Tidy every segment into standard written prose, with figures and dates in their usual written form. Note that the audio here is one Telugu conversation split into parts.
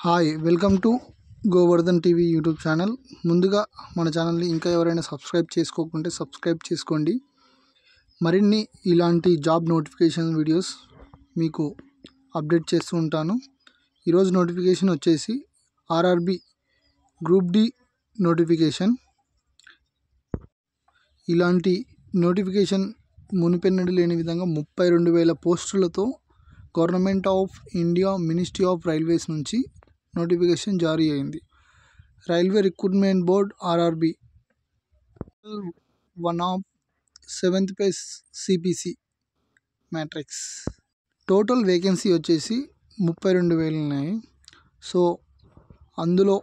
Hi welcome to Govardhan TV YouTube channel. ముందుగా మన ఛానల్ని ఇంకా ఎవరైనా సబ్స్క్రైబ్ చేసుకోకుంటే సబ్స్క్రైబ్ చేసుకోండి. మరిన్ని ఇలాంటి జాబ్ నోటిఫికేషన్ వీడియోస్ మీకు అప్డేట్ చేస్తూ ఉంటాను. ఈరోజు నోటిఫికేషన్ వచ్చేసి ఆర్ఆర్బి గ్రూప్ డి నోటిఫికేషన్. ఇలాంటి నోటిఫికేషన్ మునిపెన్నడూ లేని విధంగా 32,000 పోస్టులతో government of India ministry of railways నుంచి నోటిఫికేషన్ జారీ అయింది. Railway recruitment board RRB 1 of 7th pay CPC matrix. Total vacancy వచ్చేసి 32,000 ఉన్నాయి. సో అందులో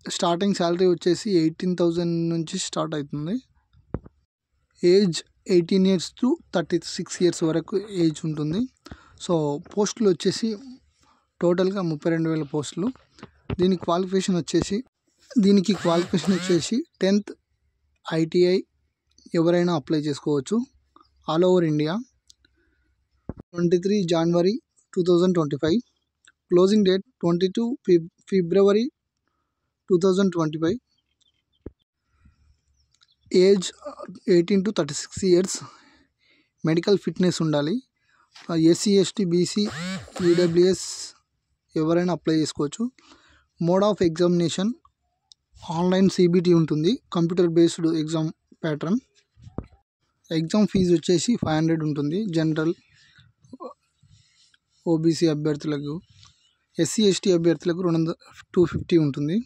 స్టార్టింగ్ శాలరీ వచ్చేసి 18,000 నుంచి స్టార్ట్ అవుతుంది. ఏజ్ 18 years to 36 years వరకు ఏజ్ ఉంటుంది. సో పోస్టులు వచ్చేసి టోటల్గా 32,000 పోస్టులు. దీనికి క్వాలిఫికేషన్ వచ్చేసి 10th ITI ఎవరైనా అప్లై చేసుకోవచ్చు. All over India. 23 January 2025. Closing date 22 February 2025. Age 18 to 36 years. Medical fitness ఉండాలి. SC ST BC EWS ఎవరైనా అప్లై చేసుకోవచ్చు. Mode of examination online CBT ఉంటుంది. Computer based exam pattern. Exam fee వచ్చేసి 500 ఉంటుంది. జనరల్ OBC అభ్యర్థులకు, SC ST అభ్యర్థులకు 250 ఉంటుంది.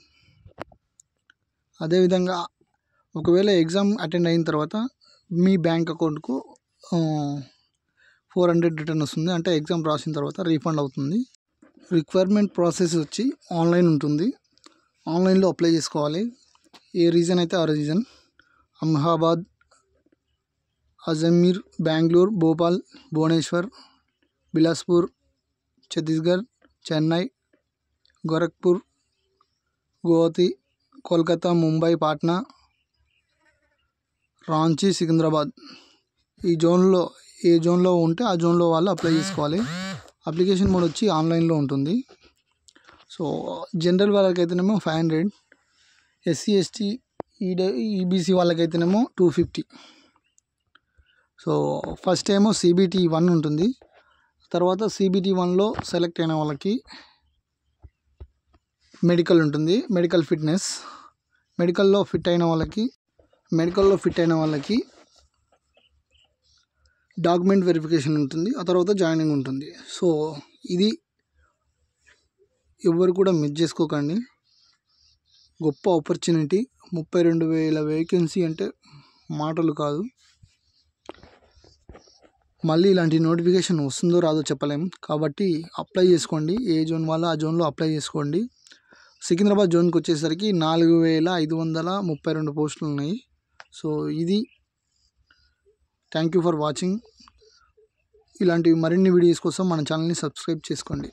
అదేవిధంగా ఒకవేళ ఎగ్జామ్ అటెండ్ అయిన తర్వాత మీ బ్యాంక్ అకౌంట్కు 400 రిటర్న్ వస్తుంది. అంటే ఎగ్జామ్ రాసిన తర్వాత రీఫండ్ అవుతుంది. రిక్వైర్మెంట్ ప్రాసెస్ వచ్చి ఆన్లైన్ ఉంటుంది. ఆన్లైన్లో అప్లై చేసుకోవాలి. ఏ రీజన్ అయితే ఆ రీజన్. అహ్మదాబాద్, అజ్మీర్, బెంగళూరు, భోపాల్, భువనేశ్వర్, బిలాస్పూర్, ఛత్తీస్గఢ్, చెన్నై, గోరఖ్పూర్, గువాహతి, కోల్కతా, ముంబై, పాట్నా, రాంచీ, సికింద్రాబాద్. ఈ జోన్లో ఏ జోన్లో ఉంటే ఆ జోన్లో వాళ్ళు అప్లై చేసుకోవాలి. అప్లికేషన్ మోడ్ వచ్చి ఆన్లైన్లో ఉంటుంది. సో జనరల్ వాళ్ళకైతేనేమో 500, SC ST EBC వాళ్ళకైతేనేమో 250. సో ఫస్ట్ ఏమో CBT 1 ఉంటుంది. తర్వాత CBT 1లో సెలెక్ట్ అయిన వాళ్ళకి మెడికల్ ఉంటుంది. Medical fitness. మెడికల్లో ఫిట్ అయిన వాళ్ళకి డాక్యుమెంట్ వెరిఫికేషన్ ఉంటుంది. ఆ తర్వాత జాయినింగ్ ఉంటుంది. సో ఇది ఎవరు కూడా మిస్ చేసుకోకండి. గొప్ప ఆపర్చునిటీ. 32,000 వేకెన్సీ అంటే మాటలు కాదు. మళ్ళీ ఇలాంటి నోటిఫికేషన్ వస్తుందో రాదో చెప్పలేం. కాబట్టి అప్లై చేసుకోండి. ఏ జోన్ వాళ్ళు ఆ జోన్లో అప్లై చేసుకోండి. సికింద్రాబాద్ జోన్కి వచ్చేసరికి 4,532 పోస్టులు ఉన్నాయి. సో ఇది. Thank you for watching. ఇలాంటి మరిన్ని వీడియోస్ కోసం మన ఛానల్ని సబ్స్క్రైబ్ చేసుకోండి.